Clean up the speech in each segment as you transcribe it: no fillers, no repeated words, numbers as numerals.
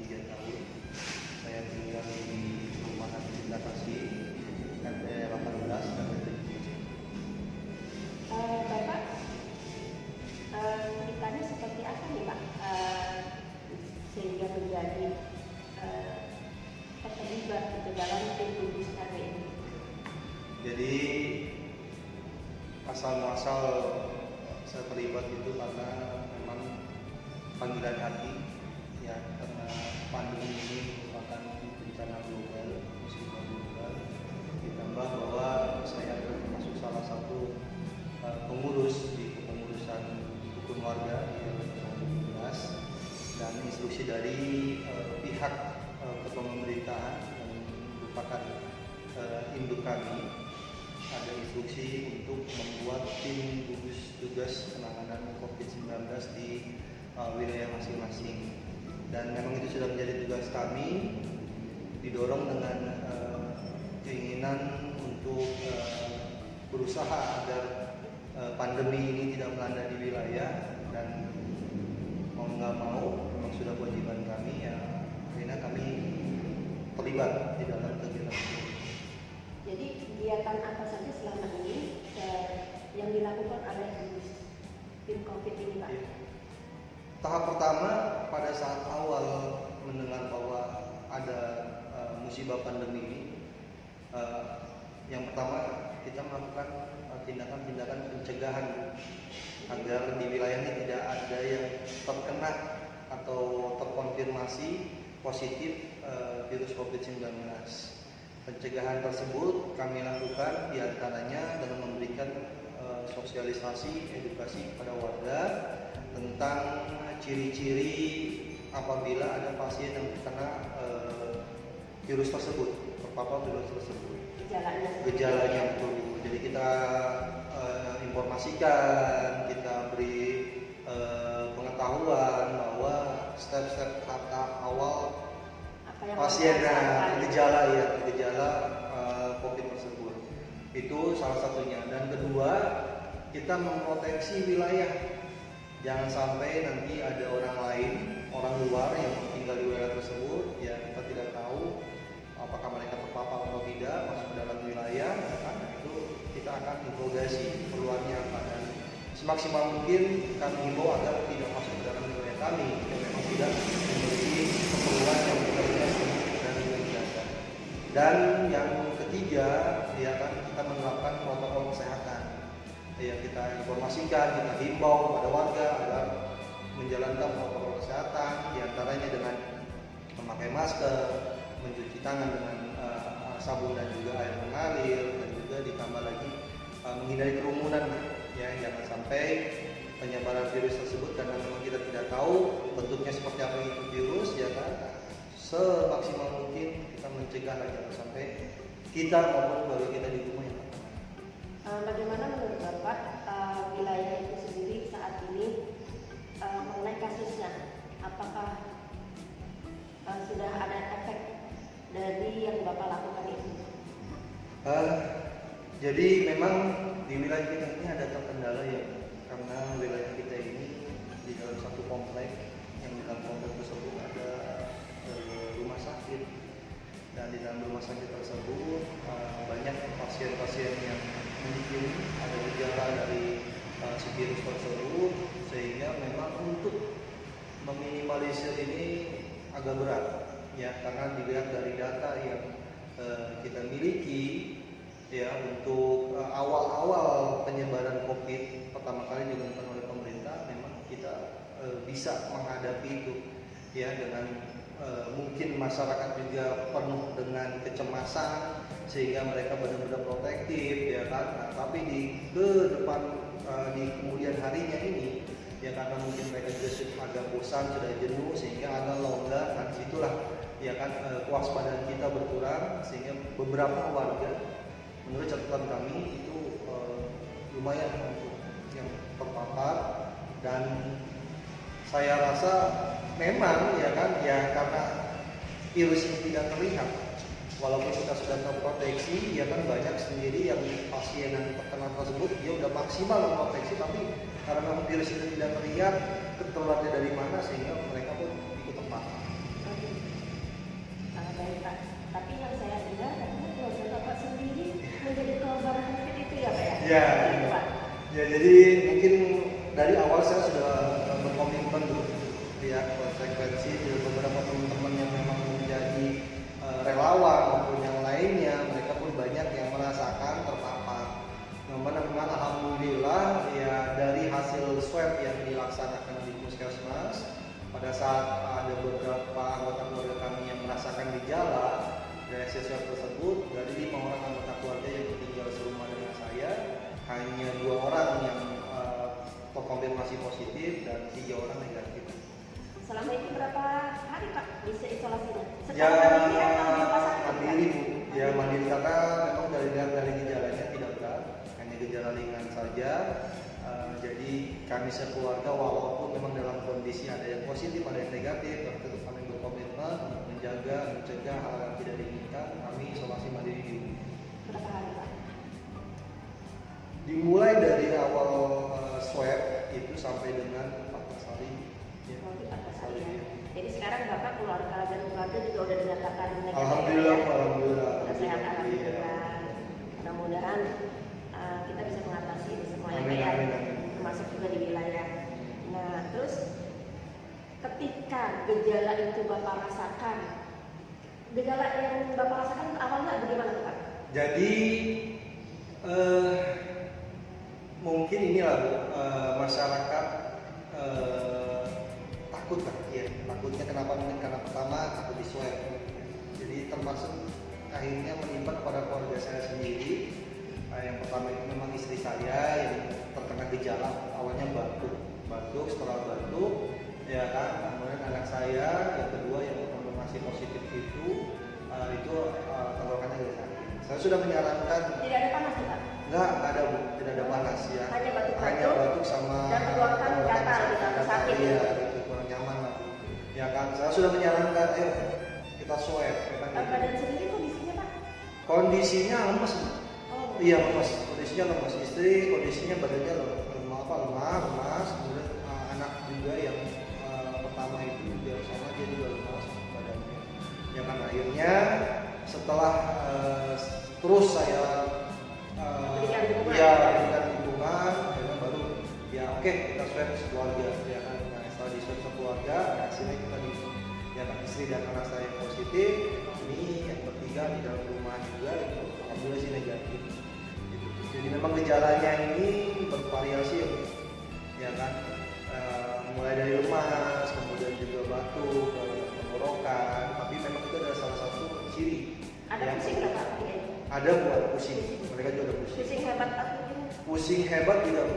3 tahun. Saya tinggal di perumahan Cinta Kasih, RT 18 dan RT 7. Bapak, ceritanya seperti apa nih Pak, sehingga menjadi terlibat gitu dalam tim gugus karya ini? Jadi asal muasal saya terlibat itu karena memang panggilan hati, ya, karena pandemi ini merupakan bencana global, musibah global, ditambah bahwa saya adalah termasuk salah satu pengurus di kepengurusan rukun warga di RW 017, dan instruksi dari pihak ketua pemerintahan yang merupakan induk kami, ada instruksi untuk membuat tim gugus tugas penanganan COVID-19 di wilayah masing-masing, dan memang itu sudah menjadi tugas kami, didorong dengan keinginan untuk berusaha agar pandemi ini tidak melanda di wilayah, dan mau nggak mau memang sudah kewajiban kami, ya akhirnya kami terlibat di dalam kegiatan itu. Jadi kegiatan apa saja selama ini yang dilakukan oleh tim COVID ini Pak? Tahap pertama, pada saat awal mendengar bahwa ada musibah pandemi ini, yang pertama kita melakukan tindakan-tindakan pencegahan agar di wilayah ini tidak ada yang terkena atau terkonfirmasi positif virus COVID-19. Pencegahan tersebut kami lakukan diantaranya dengan memberikan sosialisasi, edukasi kepada warga tentang ciri-ciri apabila ada pasien yang terkena virus tersebut, terpapar virus tersebut. Gejalanya betul. Jadi kita informasikan, kita beri pengetahuan bahwa step-step tahap awal pasiennya gejala COVID tersebut. Itu salah satunya. Dan kedua, kita memproteksi wilayah. Jangan sampai nanti ada orang lain, orang luar yang tinggal di wilayah tersebut, ya kita tidak tahu apakah mereka terpapar atau tidak masuk ke dalam wilayah, kan? Itu kita akan interogasi keperluannya apa, dan semaksimal mungkin kami himbau agar tidak masuk ke dalam wilayah kami jika memang tidak memiliki keperluan yang benar-benar dan menjaga. Dan yang ketiga, ya kan, kita menerapkan protokol kesehatan. Ya, kita informasikan, kita himbau kepada warga agar menjalankan protokol kesehatan, diantaranya dengan memakai masker, mencuci tangan dengan sabun dan juga air mengalir, dan juga ditambah lagi menghindari kerumunan, ya, jangan sampai penyebaran virus tersebut, karena memang kita tidak tahu bentuknya seperti apa itu virus, ya kan, semaksimal mungkin kita mencegah agar sampai kita maupun keluarga kita di rumah. Ya. Bagaimana menurut Bapak wilayah itu sendiri saat ini mengenai kasusnya? Apakah sudah ada efek dari yang Bapak lakukan itu? Jadi memang di wilayah kita ini ada terkendala, ya, karena wilayah kita ini di dalam satu komplek, yang di dalam komplek tersebut ada rumah sakit, dan di dalam rumah sakit tersebut banyak pasien-pasien yang mungkin ada gejala dari si virus tersebut, sehingga memang untuk meminimalisir ini agak berat, ya, karena dilihat dari data yang kita miliki, ya, untuk awal-awal penyebaran COVID pertama kali dilakukan oleh pemerintah, memang kita bisa menghadapi itu, ya, dengan mungkin masyarakat juga penuh dengan kecemasan sehingga mereka benar-benar protektif, ya kan. Nah, tapi di kemudian harinya ini, ya, karena mungkin mereka juga agak bosan, sudah jenuh, sehingga agak longgar. Nah, disitulah, ya kan, kewaspadaan kita berkurang, sehingga beberapa warga, menurut catatan kami, itu lumayan untuk yang terpapar. Dan saya rasa memang, ya kan, ya, karena virus ini tidak terlihat, walaupun kita sudah terproteksi, ya kan, banyak sendiri yang pasien yang terkena tersebut dia udah maksimal memproteksi, tapi karena virus itu tidak terlihat tertularnya dari mana, sehingga mereka pun ikut terpapar. Ya. Gitu, Pak. Ya, jadi mungkin dari awal saya sudah berkomitmen dulu ya, konsekuensi dari beberapa teman-teman yang memang menjadi relawan maupun yang lainnya, mereka pun banyak yang merasakan terpapar. Namun alhamdulillah ya, dari hasil swab yang dilaksanakan di Puskesmas, pada saat ada beberapa anggota keluarga kami yang merasakan gejala dari hasil swab tersebut, dari 5 orang anggota keluarga yang tinggal serumah dengan saya, hanya 2 orang yang terkonfirmasi positif dan 3 orang negatif. Selama itu berapa hari Pak bisa isolasinya? Ya, Secara mandiri atau di rumah sakit? mandiri Bu. Ya mandiri karena memang dari gejalanya tidak berat, hanya gejala ringan saja. Jadi kami sekeluarga walaupun memang dalam kondisi ada yang positif ada yang negatif, tapi tetap kami berkomitmen untuk mencegah hal yang tidak diinginkan. Kami isolasi mandiri di rumah. Berapa hari Pak? Dimulai dari awal swab itu sampai dengan 14 hari. Ya. Oh, di 14 hari ya. Jadi sekarang Bapak keluarga dan keluarga juga udah dinyatakan negatif. Alhamdulillah, ya? alhamdulillah. Sudah sehat Iya. alhamdulillah. Mudah-mudahan kita bisa mengatasi ini semuanya Amin, ya, amin, amin. termasuk juga di wilayah. Nah, terus ketika gejala itu Bapak rasakan, gejala yang Bapak rasakan awalnya bagaimana Pak? Jadi mungkin inilah Bu, masyarakat takut lah ya. Takutnya kenapa? Mungkin karena pertama takut di swab. Jadi termasuk akhirnya menimpa kepada keluarga saya sendiri. Yang pertama itu memang istri saya yang terkena gejala, awalnya batuk, setelah batuk ya kan, kemudian anak saya yang kedua yang konfirmasi positif itu tenggorokannya dari sakit. Saya sudah menyarankan Tidak ada panas Pak? enggak ada Bu, tidak ada panas ya. Hanya Hanya batuk-batuk batuk sama dan tenggorokan gatal gitu, sakit. Iya, gitu, kurang nyaman lah. Ya kan, saya sudah menyarankan ayo kita swab ya kan. gitu. Badan sendiri kondisinya Pak? Kondisinya lemes Bu. Oh, Iya lemas, kondisinya lemas. Istri kondisinya badannya lemas. Kemudian anak juga yang pertama itu juga sama, dia juga lemas badannya. Ya kan akhirnya setelah terus saya berikan dukungan, akhirnya baru ya oke, kita swab sekeluarga ya kan. Nah, setelah di swab sekeluarga, hasilnya kita ya kan, istri dan anak saya positif. Ini yang bertiga di dalam rumah juga itu alhamdulillah sih negatif. Jadi memang gejalanya ini bervariasi ya kan, mulai dari lemas, kemudian juga batuk, tenggorokan, tapi memang itu adalah salah satu ciri. ada ya. pusing nggak Pak? Ada buat pusing, mereka juga ada pusing. Pusing hebat atau Pusing hebat tidak,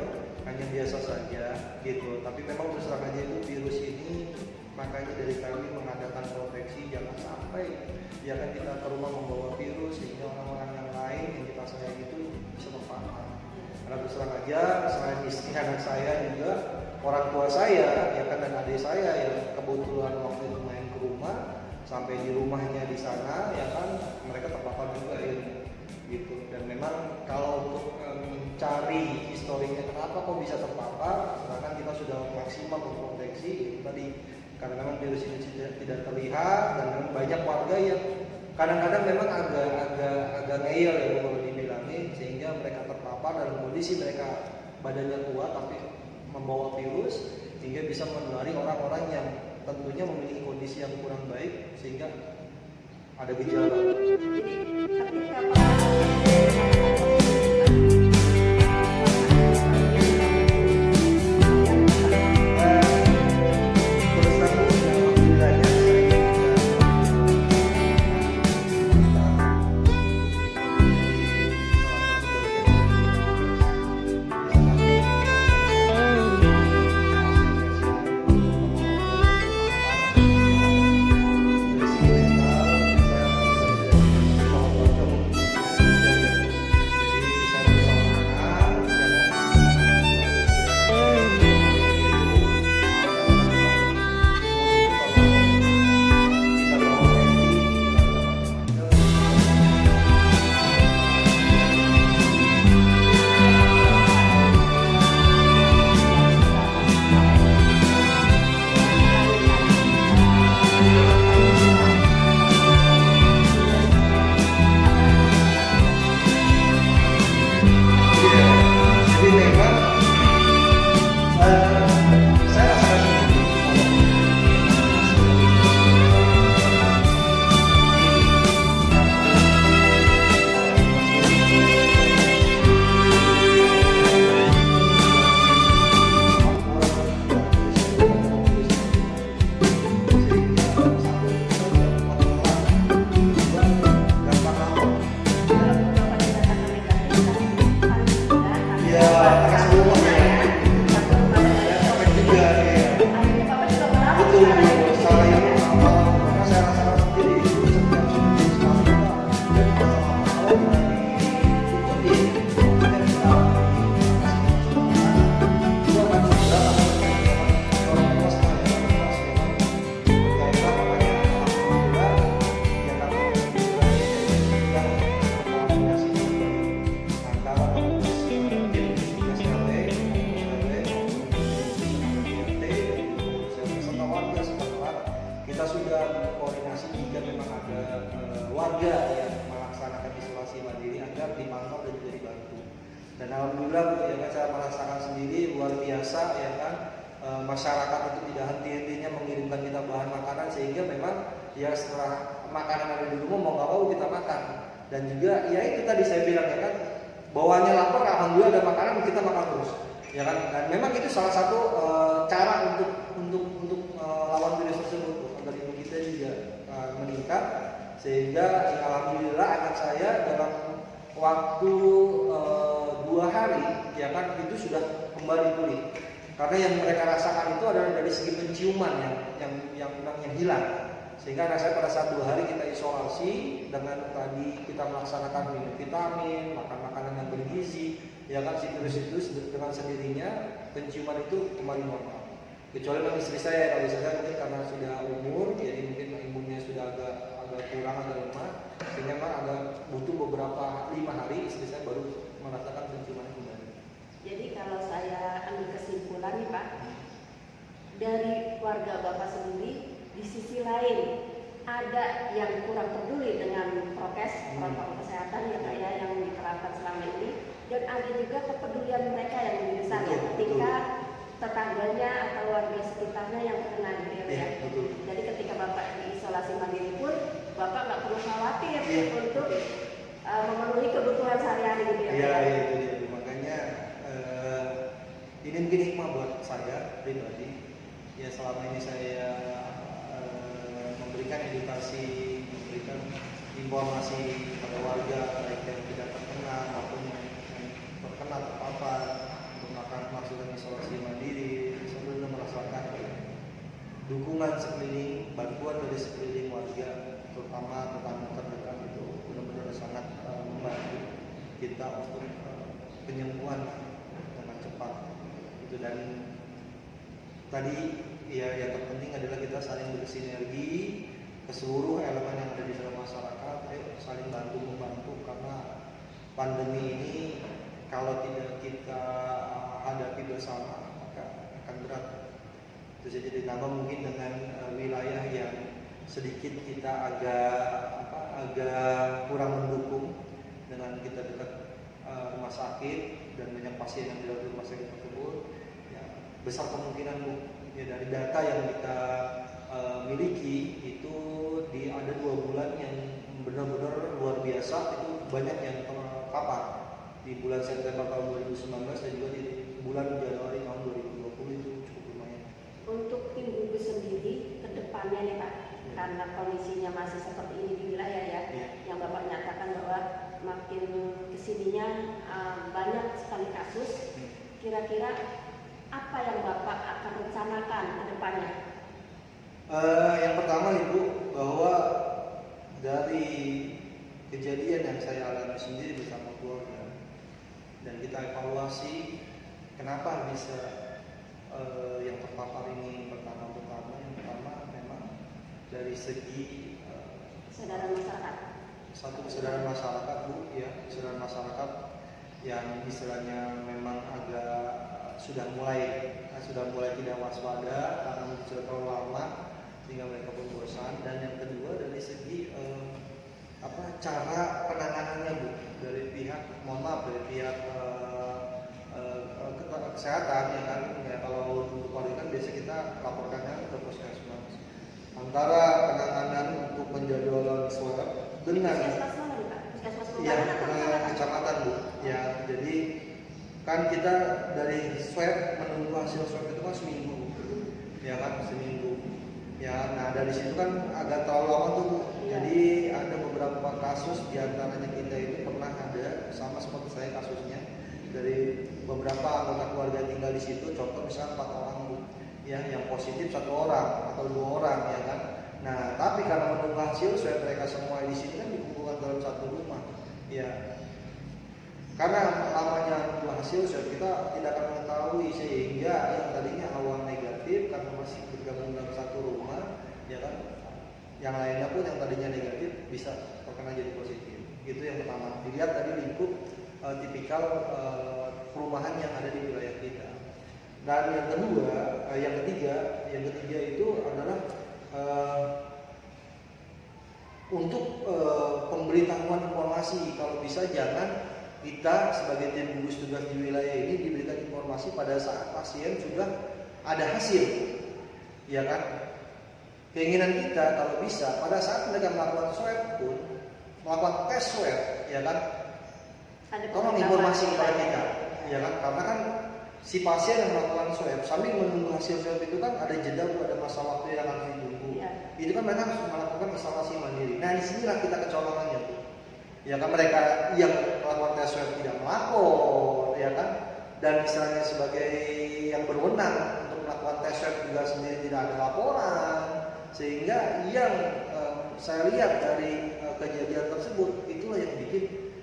hanya biasa saja gitu. Tapi memang terus terang aja itu virus ini, makanya dari kami mengadakan proteksi jangan sampai ya kan kita ke rumah membawa virus sehingga orang-orang yang lain yang kita sayang itu bisa terpapar. Karena terus terang aja selain istri anak saya juga orang tua saya ya kan, dan adik saya yang kebetulan waktu itu main ke rumah, sampai di rumahnya di sana ya kan mereka terpapar juga ya gitu. Dan memang kalau untuk mencari historinya kenapa kok bisa terpapar, sedangkan kita sudah maksimal memproteksi itu tadi, karena memang virus ini tidak terlihat dan memang banyak warga yang kadang-kadang memang agak ngeyel ya kalau dibilangin, sehingga mereka terpapar dalam kondisi mereka badannya kuat tapi membawa virus sehingga bisa menulari orang-orang yang tentunya memiliki kondisi yang kurang baik sehingga ada gejala. jadi ketika Pak benar-benar dipantau dan juga dibantu. Dan alhamdulillah Bu, ya kan saya merasakan sendiri luar biasa ya kan, masyarakat itu tidak henti-hentinya mengirimkan kita bahan makanan, sehingga memang ya setelah makanan ada di rumah mau nggak mau kita makan. Dan juga ya itu tadi saya bilang ya kan, bawaannya lapar, alhamdulillah ada makanan kita makan terus ya kan. Dan memang itu salah satu cara untuk lawan virus tersebut agar imun kita juga meningkat, sehingga ya, alhamdulillah anak saya dalam waktu 2 hari ya kan itu sudah kembali pulih. Karena yang mereka rasakan itu adalah dari segi penciuman yang hilang. Sehingga anak saya pada saat 2 hari kita isolasi dengan tadi kita melaksanakan minum vitamin, makan makanan yang bergizi, ya kan si virus itu dengan sendirinya penciuman itu kembali normal. Kecuali memang istri saya, kalau istri saya mungkin karena sudah umur, jadi mungkin imunnya sudah agak kurang, agak lemah, sehingga memang agak butuh beberapa 5 hari istri saya baru merasakan penciuman kembali. Jadi kalau saya ambil kesimpulan nih Pak, dari keluarga Bapak sendiri, di sisi lain ada yang kurang peduli dengan prokes protokol kesehatan ya Pak ya yang diterapkan selama ini, dan ada juga kepedulian mereka yang lebih besar ya ketika tetangganya atau warga sekitarnya yang terkena gitu ya. Betul. Jadi ketika Bapak diisolasi mandiri pun Bapak nggak perlu khawatir untuk memenuhi kebutuhan sehari-hari gitu ya. Iya, itu dia. Makanya ini mungkin hikmah buat saya pribadi. Ya selama ini saya memberikan edukasi, memberikan informasi kepada warga baik yang tidak terkena maupun yang terkena terpapar untuk melakukan isolasi mandiri, sebelum merasakan dukungan sekeliling, bantuan dari sekeliling warga, terutama tetangga terdekat itu benar-benar sangat membantu kita untuk penyembuhan dengan cepat. Itu dan tadi ya yang terpenting adalah kita saling bersinergi ke seluruh elemen yang ada di dalam masyarakat, saling bantu membantu, karena pandemi ini kalau tidak kita hadapi bersama maka akan berat. Itu saja ditambah mungkin dengan wilayah yang sedikit kita agak kurang mendukung, dengan kita dekat rumah sakit dan banyak pasien yang di dalam rumah sakit tersebut, ya, besar kemungkinan Bu, ya dari data yang kita miliki itu ada 2 bulan yang benar-benar luar biasa, itu banyak yang terpapar di bulan September tahun 2019 dan juga di bulan Januari tahun 2020 itu cukup lumayan. Untuk tim gugus sendiri ke depannya nih Pak, karena kondisinya masih seperti ini di wilayah ya, yang Bapak nyatakan bahwa makin kesininya banyak sekali kasus, kira-kira apa yang Bapak akan rencanakan ke depannya? Yang pertama Ibu, bahwa dari kejadian yang saya alami sendiri bersama keluarga dan kita evaluasi kenapa bisa yang terpapar ini pertama yang pertama memang dari segi kesadaran masyarakat. Satu kesadaran masyarakat Bu, ya kesadaran masyarakat yang istilahnya memang agak sudah mulai tidak waspada karena sudah terlalu lama sehingga mereka pun bosan. Dan yang kedua dari segi cara penanganannya Bu, dari pihak kesehatan ya kan, ya kalau untuk keluarga kan biasa kita laporkannya ke puskesmas. Antara penanganan untuk penjadwalan swab dengan kecamatan Bu, ya jadi kan kita dari swab menunggu hasil swab itu kan seminggu, ya kan seminggu. Ya, nah dari situ kan agak terlalu lama tuh Bu. Jadi ada beberapa kasus diantaranya kita itu pernah ada sama seperti saya kasusnya dari beberapa anggota keluarga tinggal di situ. Contoh misalnya 4 orang Bu, ya yang positif 1 orang atau 2 orang ya kan. Nah tapi karena menunggu hasil swab mereka semua di sini kan dikumpulkan dalam satu rumah, ya. Karena lamanya hasil swab kita tidak akan mengetahui, sehingga yang tadinya awal negatif karena masih bergabung dalam satu rumah, ya kan, yang lainnya pun yang tadinya negatif bisa terkena jadi positif. Itu yang pertama. Dilihat tadi lingkup tipikal perumahan yang ada di wilayah kita. Dan yang ketiga itu adalah untuk pemberitahuan informasi. Kalau bisa jangan kita sebagai tim gugus tugas di wilayah ini diberikan informasi pada saat pasien sudah ada hasil, ya kan? Keinginan kita kalau bisa pada saat mereka melakukan swab pun, melakukan tes swab, ya kan? Tolong informasi kepada kita, ya kan? Karena kan si pasien yang melakukan swab sambil menunggu hasil swab itu kan ada jeda, ada masa waktu yang harus ditunggu. Ya. Itu kan mereka harus melakukan isolasi mandiri. Nah disinilah kita kecolongannya tuh. Ya kan mereka yang melakukan tes swab tidak melapor, ya kan? Dan misalnya sebagai yang berwenang untuk melakukan tes swab juga sendiri tidak ada laporan, sehingga yang saya lihat dari kejadian tersebut itulah yang bikin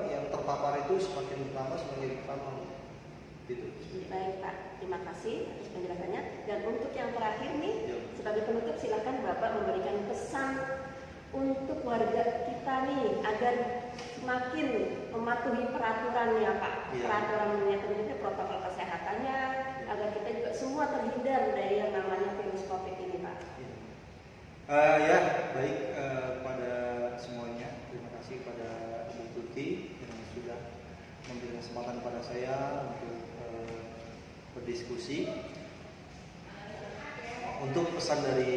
yang terpapar itu semakin bertambah gitu. Baik Pak, terima kasih atas penjelasannya. Dan untuk yang terakhir nih, sebagai penutup silakan Bapak memberikan pesan untuk warga kita nih agar semakin mematuhi peraturan ya Pak, peraturannya tentunya protokol kesehatannya, agar kita juga semua terhindar dari yang namanya virus COVID ini Pak. Ya baik, pada semuanya terima kasih pada Ibu Tuti yang sudah memberi kesempatan pada saya untuk berdiskusi. Untuk pesan dari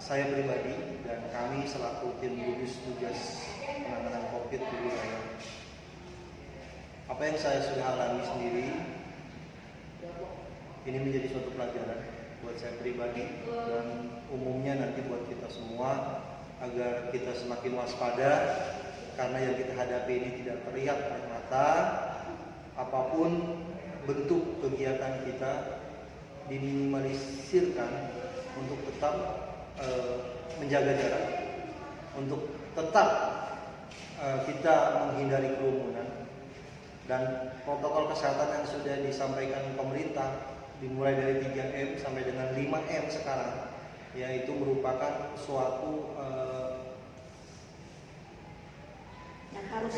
saya pribadi dan kami selaku tim gugus tugas penanganan COVID di wilayah, apa yang saya sudah alami sendiri ini menjadi suatu pelajaran buat saya pribadi dan umumnya nanti buat kita semua, agar kita semakin waspada karena yang kita hadapi ini tidak terlihat oleh mata. Apapun bentuk kegiatan kita diminimalisirkan untuk tetap menjaga jarak, untuk tetap kita menghindari kerumunan, dan protokol kesehatan yang sudah disampaikan pemerintah dimulai dari 3M sampai dengan 5M sekarang, yaitu merupakan suatu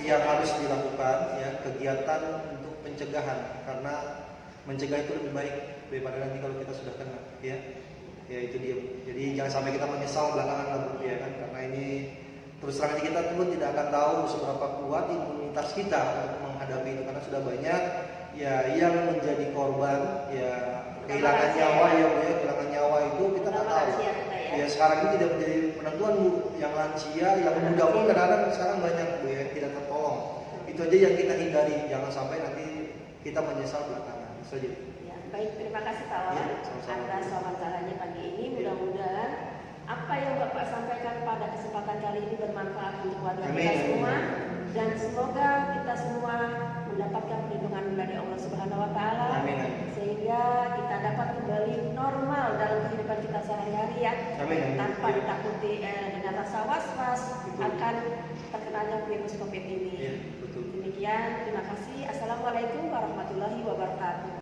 yang harus dilakukan, ya, kegiatan untuk pencegahan, karena mencegah itu lebih baik daripada nanti kalau kita sudah kena, ya itu dia. Jadi jangan sampai kita menyesal belakangan lah, ya kan, karena ini terus terang kita pun tidak akan tahu seberapa kuat imunitas kita untuk menghadapi itu, karena sudah banyak ya yang menjadi korban, ya kehilangan nyawa, kehilangan nyawa itu kita nggak tahu. Ya sekarang ini tidak menjadi penentuan Bu, yang lansia, yang muda pun kadang-kadang sekarang banyak Bu yang tidak tertolong. Itu aja yang kita hindari, jangan sampai nanti kita menyesal belakangan. Itu saja. Ya, baik, terima kasih Pak Wawan atas wawancaranya pagi ini. Mudah-mudahan apa yang Bapak sampaikan pada kesempatan kali ini bermanfaat untuk warga kita semua, dan semoga kita semua mendapatkan perlindungan dari Allah Subhanahu wa taala, sehingga kita dapat kembali normal dalam kehidupan kita sehari-hari ya. Tanpa ditakuti dengan rasa was-was akan terkenanya virus COVID ini. Demikian, terima kasih. Assalamualaikum warahmatullahi wabarakatuh.